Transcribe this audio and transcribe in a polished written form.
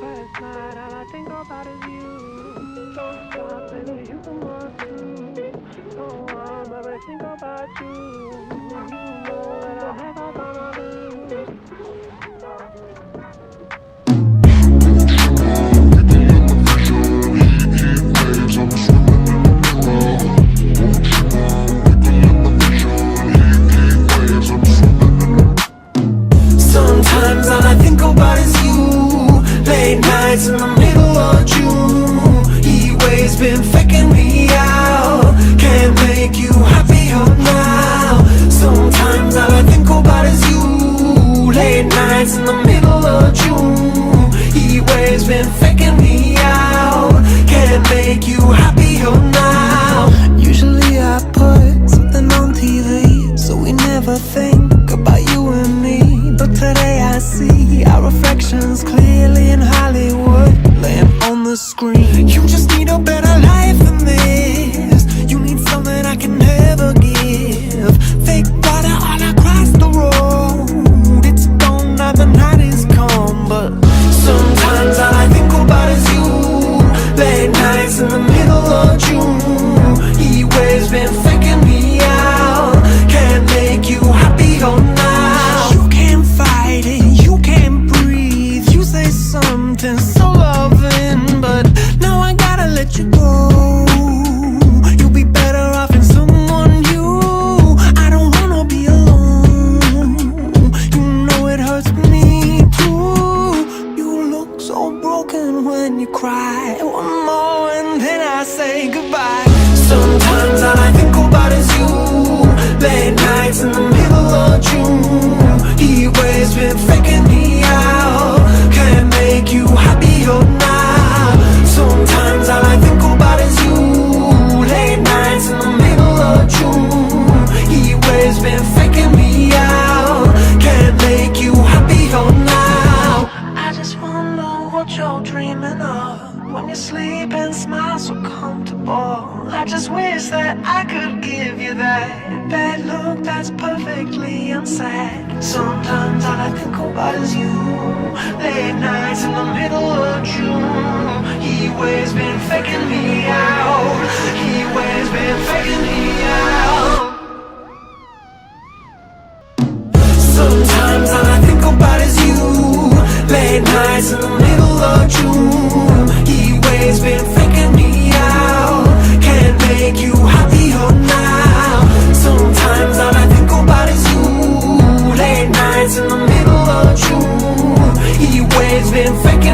Last night all I think about is you. Don't stop, baby, you can walk too. Don't want, baby, think about you. You know that I'm never gonna lose. Sometimes all I think about is you. Late nights in the middle of June. Heat waves been faking me out. Can't make you happier now. Sometimes all I think about is you. Late nights in the middle of June. Heat waves been faking me out. Can't make you happier now. Usually I put something on TV, so we never think about you and me. But today I see our reflections clearly in Hollywood, laying on the screen. You just need a better life than this. You need something I can never give. Fake water all across the road. It's gone now, the night is come. But sometimes all I think about is you. Late nights in the middle of June. Heat waves been faking me out. Can't make you happier now. You can't fight it, you can't breathe. You say something so loving, but now I gotta let you go. You'll be better off in someone new. I don't wanna be alone. You know it hurts me too. You look so broken when you cry. One more and then I say goodbye. Sometimes all I think about is you. Late nights in the middle of June. Heat waves been faking me out. Can't make you happier now. Sometimes all I think about is you. Late nights in the middle of June. Heat waves been faking me out. Can't make you happier now. I just wanna know what you're dreaming of when you sleep and smile so comfortable. I just wish that I could give you that look that's perfectly unsaid. Sometimes all I think about is you. Late nights in the middle of June. Heat waves been faking me out. Heat waves been faking me out. Sometimes all I think about is you. Late nights in the middle of June. Heat waves been faking me out. Can't make you happier now. Sometimes all I think about is you. Late nights in the middle of June. Heat waves been faking